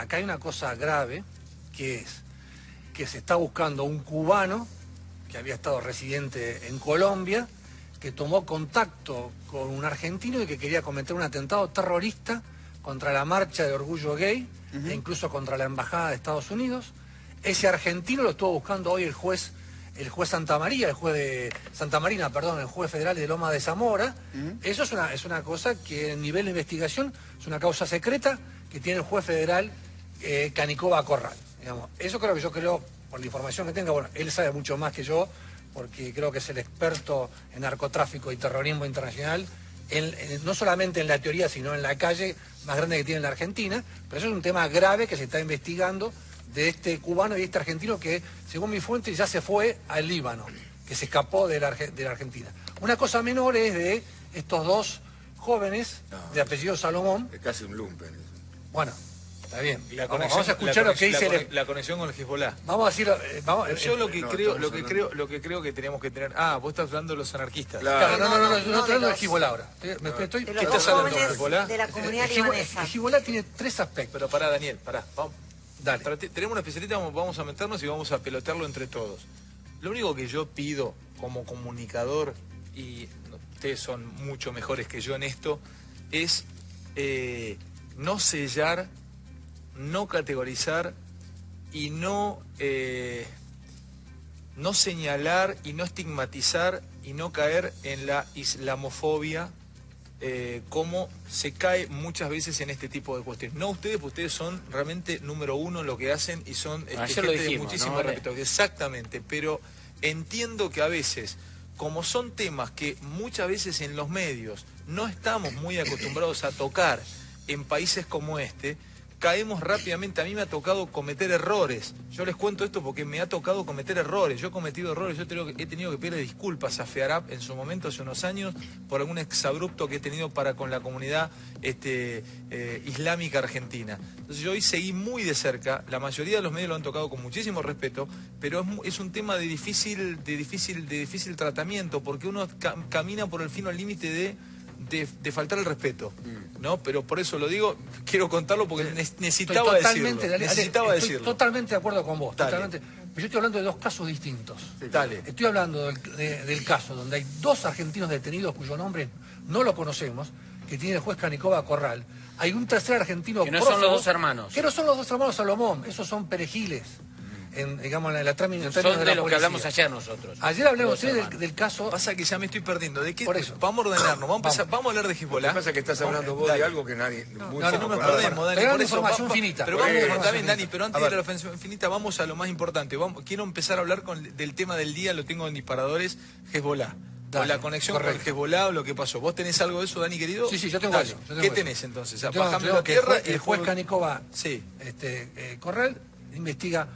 acá hay una cosa grave, que es que se está buscando un cubano que había estado residente en Colombia, que tomó contacto con un argentino y que quería cometer un atentado terrorista contra la marcha de orgullo gay, e incluso contra la embajada de Estados Unidos. Ese argentino lo estuvo buscando hoy el juez Santamaría, el juez federal de Loma de Zamora. Eso es una cosa que en nivel de investigación es una causa secreta que tiene el juez federal Canicoba Corral. Digamos. Eso yo creo, por la información que tenga, bueno, él sabe mucho más que yo, porque creo que es el experto en narcotráfico y terrorismo internacional, no solamente en la teoría, sino en la calle más grande que tiene la Argentina. Pero eso es un tema grave que se está investigando de este cubano y este argentino que, según mi fuente, ya se fue al Líbano, que se escapó de la Argentina. Una cosa menor es de estos dos jóvenes de apellido Salomón. Es casi un lumpen. Bueno, está bien. Vamos a escuchar lo que dice la conexión con el Hezbollah. Vamos a decir... Yo lo que creo que tenemos que tener... Ah, vos estás hablando de los anarquistas. Claro, no, estoy hablando del Hezbollah ahora. ¿Qué estás hablando del Hezbollah? De la comunidad libanesa. El Hezbollah tiene tres aspectos. Pero pará, Daniel, vamos. Dale. Tenemos una especialista, vamos a meternos y vamos a pelotearlo entre todos. Lo único que yo pido como comunicador, y ustedes son mucho mejores que yo en esto, es no sellar, no categorizar y no señalar y no estigmatizar y no caer en la islamofobia, como se cae muchas veces en este tipo de cuestiones. No ustedes, porque ustedes son realmente número uno en lo que hacen y son gente de muchísimo respeto. Exactamente, pero entiendo que a veces, como son temas que muchas veces en los medios no estamos muy acostumbrados a tocar en países como este, caemos rápidamente. A mí me ha tocado cometer errores. Yo les cuento esto porque me ha tocado cometer errores. Yo he cometido errores. Yo he tenido que pedirle disculpas a FEARAP en su momento, hace unos años, por algún exabrupto que he tenido para con la comunidad islámica argentina. Entonces yo hoy seguí muy de cerca. La mayoría de los medios lo han tocado con muchísimo respeto, pero es un tema de difícil tratamiento, porque uno camina por el fino límite de faltar el respeto, ¿no? Pero por eso lo digo, quiero contarlo porque necesitaba decirlo. Estoy totalmente de acuerdo con vos. Dale. Totalmente. Pero yo estoy hablando de dos casos distintos. Dale. Estoy hablando del caso donde hay dos argentinos detenidos cuyo nombre no lo conocemos, que tiene el juez Canicoba Corral. Hay un tercer argentino que no son los dos hermanos. Que no son los dos hermanos Salomón, esos son perejiles. Digamos, en la trámite son de lo que hablamos ayer nosotros. Ayer hablamos del caso. Pasa que ya me estoy perdiendo. ¿De qué? Por eso. Vamos a ordenarnos. Vamos a hablar de Hezbollah. Lo que pasa es que estás hablando vos de algo que nadie... No nos perdemos, Dani. Pero por eso, información finita. Pero vamos, también, Dani, pero antes de la información finita, vamos a lo más importante. Quiero empezar a hablar del tema del día, lo tengo en disparadores, Hezbollah. Con la conexión con Hezbollah o lo que pasó. ¿Vos tenés algo de eso, Dani, querido? Sí, yo tengo eso. ¿Qué tenés entonces? Bajame la tierra. El juez Canicoba Corral investiga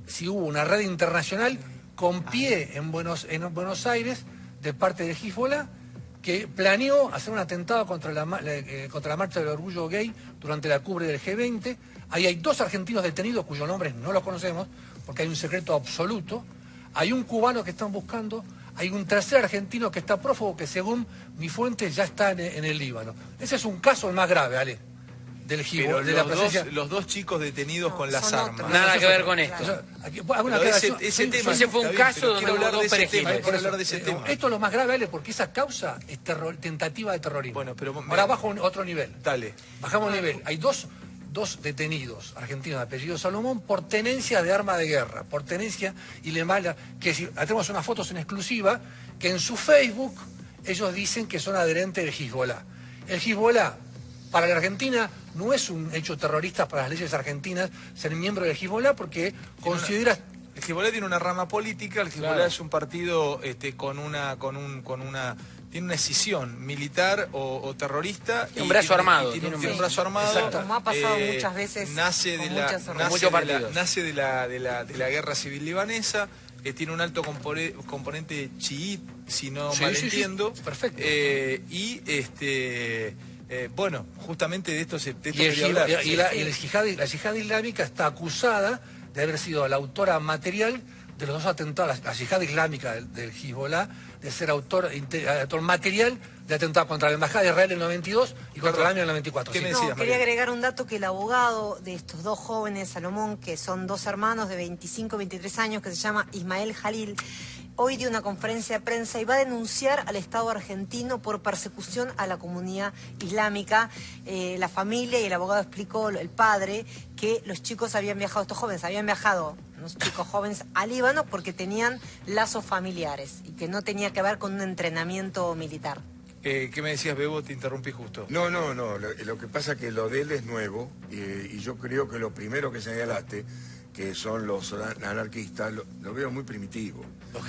si hubo una red internacional con pie en Buenos Aires de parte de Hezbollah que planeó hacer un atentado contra la marcha del orgullo gay durante la cumbre del G20. Ahí hay dos argentinos detenidos cuyos nombres no los conocemos porque hay un secreto absoluto. Hay un cubano que están buscando. Hay un tercer argentino que está prófugo que, según mi fuente, ya está en el Líbano. Ese es un caso el más grave, Ale, del Hezbollah, de la presencia... los dos chicos detenidos con las armas. Nada que ver con esto. Ese fue un caso donde hubo dos perejiles. Esto es lo más grave, Ale, porque esa causa es tentativa de terrorismo. Bueno, pero ahora bajo otro nivel. Dale. Bajamos un nivel. Hay dos detenidos argentinos de apellido Salomón por tenencia de arma de guerra, por tenencia ilegal, que si tenemos unas fotos en exclusiva, que en su Facebook ellos dicen que son adherentes del Hezbollah. El Hezbollah, para la Argentina, no es un hecho terrorista para las leyes argentinas ser miembro del Hezbollah porque considera... El Hezbollah tiene una rama política, el Hezbollah es un partido tiene una escisión militar o terrorista. Un brazo armado. Tiene un brazo armado. Exacto. Como ha pasado muchas veces. Nace de la guerra civil libanesa. Tiene un alto componente chií, si no mal entiendo. Sí, perfecto. Bueno, justamente de esto quería hablar. La yihad islámica está acusada de haber sido la autora material de los dos atentados, la yihad islámica del Hezbollah, de ser autor material de atentado contra la Embajada de Israel en el 92 y contra la AMIA en el 94. ¿Qué me No, decías, quería María? agregar un dato que el abogado de estos dos jóvenes, Salomón, que son dos hermanos de 25 y 23 años, que se llama Ismael Jalil, hoy dio una conferencia de prensa y va a denunciar al Estado argentino por persecución a la comunidad islámica. La familia y el abogado explicó, el padre, que los chicos habían viajado, estos jóvenes habían viajado, unos chicos jóvenes, a Líbano porque tenían lazos familiares y que no tenía que ver con un entrenamiento militar. ¿Qué me decías, Bebo? Te interrumpí justo. No. Lo que pasa es que lo de él es nuevo y yo creo que lo primero que señalaste, que son los anarquistas, lo veo muy primitivo. Los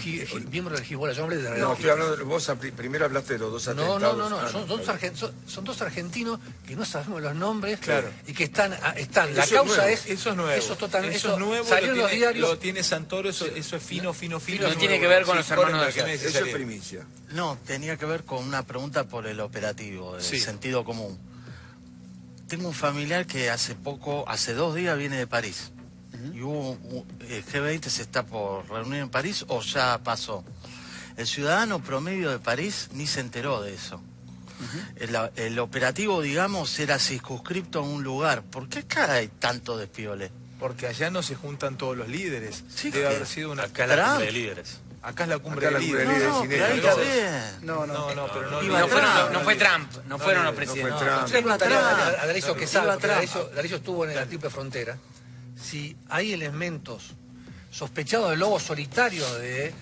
miembros del Hezbollah, yo hablé de No, estoy hablando, vos primero hablaste de los dos atentados. No. Son dos argentinos que no sabemos los nombres. Claro. Y que están. La Eso causa es es. Eso es nuevo. Eso es totalmente. Eso es nuevo, salió en los diarios. lo tiene Santoro, eso es fino. No tiene que ver con los hermanos de ¿Qué me acá. decís, Eso es Ariel? primicia. No, tenía que ver con una pregunta por el operativo, del Sí. sentido común. Tengo un familiar que hace 2 días viene de París. Y el G20 se está por reunir en París o ya pasó. El ciudadano promedio de París ni se enteró de eso. El operativo, digamos, era circunscripto a un lugar. ¿Por qué acá hay tanto despiole? Porque allá no se juntan todos los líderes. Sí, Debe que- haber sido una... Acá es la cumbre de líderes. Acá es la cumbre Acá de la cumbre de líderes. líderes. No, sin pero ahí ella, está entonces. bien. No, pero no... Iba No Trump. fue Trump, no fueron los No fue presidentes. Trump. Yo le preguntaría Trump. a Daricio Quesada, porque Trump. Daricio estuvo en la triple frontera, si hay elementos sospechados del lobo solitario de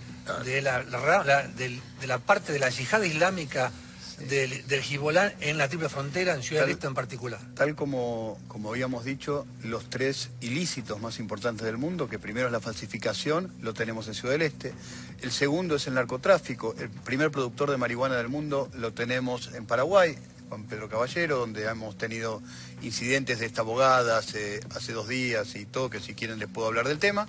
la parte de la yihad islámica del Hezbollah en la triple frontera, en Ciudad del Este en particular. Tal como habíamos dicho, los 3 ilícitos más importantes del mundo, que primero es la falsificación, lo tenemos en Ciudad del Este. El segundo es el narcotráfico. El primer productor de marihuana del mundo lo tenemos en Paraguay, Juan Pedro Caballero, donde hemos tenido incidentes de esta abogada hace 2 días y todo, que si quieren les puedo hablar del tema.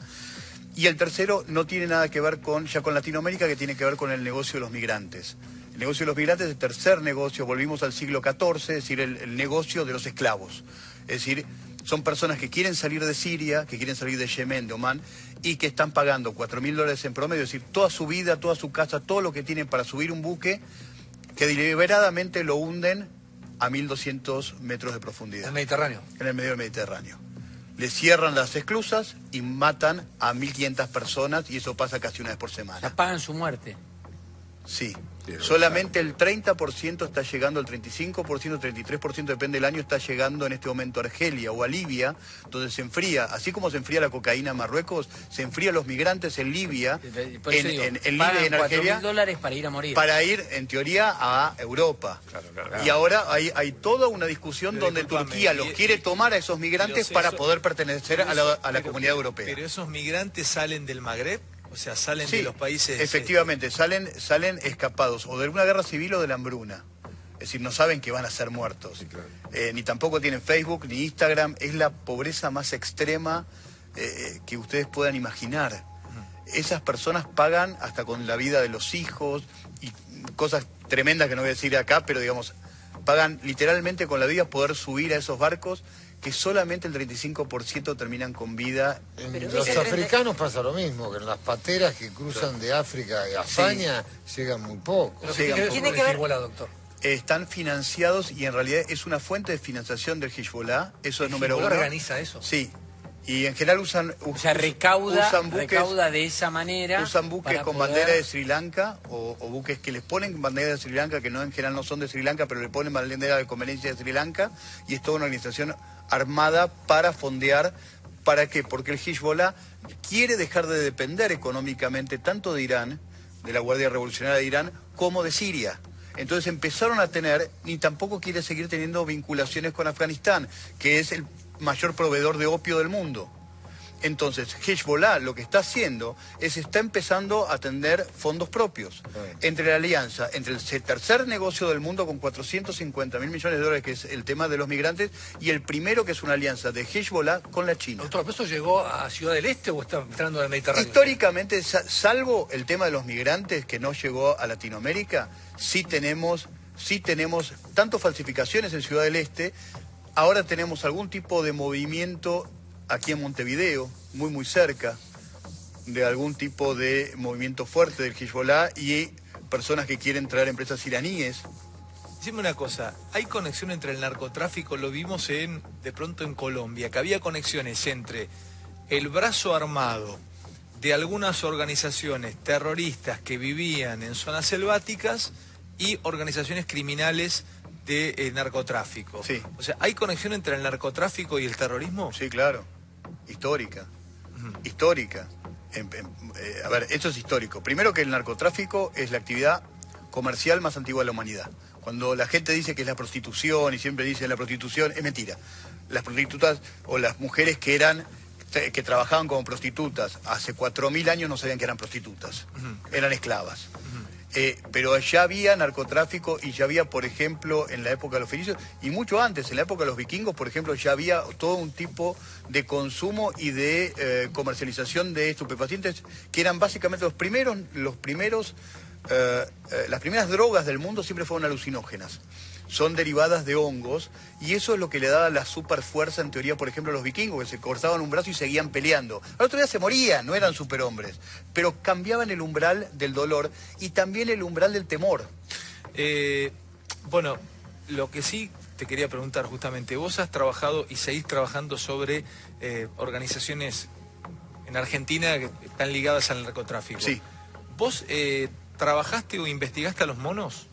Y el tercero no tiene nada que ver con Latinoamérica, que tiene que ver con el negocio de los migrantes. El negocio de los migrantes es el tercer negocio, volvimos al siglo XIV, es decir, el negocio de los esclavos. Es decir, son personas que quieren salir de Siria, que quieren salir de Yemen, de Omán, y que están pagando $4.000 en promedio, es decir, toda su vida, toda su casa, todo lo que tienen para subir un buque, que deliberadamente lo hunden a 1.200 metros de profundidad. El Mediterráneo. En el medio del Mediterráneo. Le cierran las esclusas y matan a 1.500 personas y eso pasa casi una vez por semana. Ya pagan su muerte. Sí. Sí, Solamente el 30% está llegando, el 35%, 33% depende del año, está llegando en este momento a Argelia o a Libia, donde se enfría, así como se enfría la cocaína en Marruecos, se enfrían los migrantes en Libia, Por eso digo, en Libia y pagan en Argelia, $4.000 para ir a morir. para ir, en teoría, a Europa. Claro. Y ahora hay toda una discusión Pero donde discúlpame, Turquía los quiere tomar a esos migrantes pero para eso- poder pertenecer a la comunidad europea. Pero esos migrantes salen del Magreb, o sea, salen de los países... efectivamente, salen escapados o de una guerra civil o de la hambruna. Es decir, no saben que van a ser muertos. Sí, claro. Ni tampoco tienen Facebook, ni Instagram. Es la pobreza más extrema que ustedes puedan imaginar. Esas personas pagan hasta con la vida de los hijos y cosas tremendas que no voy a decir acá, pero digamos, pagan literalmente con la vida poder subir a esos barcos que solamente el 35% terminan con vida. En los africanos pasa lo mismo, que en las pateras que cruzan de África a España llegan muy poco. Pero Sí, ¿qué tiene con que el ver- Hezbollah, doctor? Están financiados y en realidad es una fuente de financiación del Hezbollah, eso es ¿El número Hezbollah uno. organiza eso? Sí, y en general usan O sea, recauda buques, de esa manera. usan buques para con poder- bandera de Sri Lanka o buques que les ponen bandera de Sri Lanka, que no en general no son de Sri Lanka, pero le ponen bandera de conveniencia de Sri Lanka, y es toda una organización armada para fondear. ¿Para qué? Porque el Hezbollah quiere dejar de depender económicamente tanto de Irán, de la Guardia Revolucionaria de Irán, como de Siria. Entonces empezaron a tener, ni tampoco quiere seguir teniendo vinculaciones con Afganistán, que es el mayor proveedor de opio del mundo. Entonces, Hezbollah lo que está haciendo está empezando a tener fondos propios. Entre la alianza, entre el tercer negocio del mundo con 450.000 millones de dólares, que es el tema de los migrantes, y el primero, que es una alianza de Hezbollah con la China. Doctor, ¿pero eso llegó a Ciudad del Este o está entrando del Mediterráneo? Históricamente, salvo el tema de los migrantes que no llegó a Latinoamérica, sí tenemos tanto falsificaciones en Ciudad del Este, ahora tenemos algún tipo de movimiento aquí en Montevideo, muy cerca, de algún tipo de movimiento fuerte del Hezbollah y personas que quieren traer empresas iraníes. Dime una cosa, ¿hay conexión entre el narcotráfico? Lo vimos de pronto en Colombia, que había conexiones entre el brazo armado de algunas organizaciones terroristas que vivían en zonas selváticas y organizaciones criminales de narcotráfico. Sí. O sea, ¿hay conexión entre el narcotráfico y el terrorismo? Sí, claro. Histórica. Histórica. A ver, esto es histórico. Primero que el narcotráfico es la actividad comercial más antigua de la humanidad. Cuando la gente dice que es la prostitución y siempre dice la prostitución, es mentira. Las prostitutas o las mujeres que trabajaban como prostitutas hace 4000 años no sabían que eran prostitutas, eran esclavas. Pero ya había narcotráfico y ya había, por ejemplo, en la época de los fenicios y mucho antes, en la época de los vikingos, por ejemplo, ya había todo un tipo de consumo y de comercialización de estupefacientes que eran básicamente las primeras drogas del mundo siempre fueron alucinógenas. Son derivadas de hongos y eso es lo que le daba la super fuerza en teoría, por ejemplo, a los vikingos, que se cortaban un brazo y seguían peleando. Al otro día se morían, no eran superhombres, pero cambiaban el umbral del dolor y también el umbral del temor. Bueno, lo que sí te quería preguntar justamente, vos has trabajado y seguís trabajando sobre organizaciones en Argentina que están ligadas al narcotráfico. Sí. ¿Vos trabajaste o investigaste a los monos?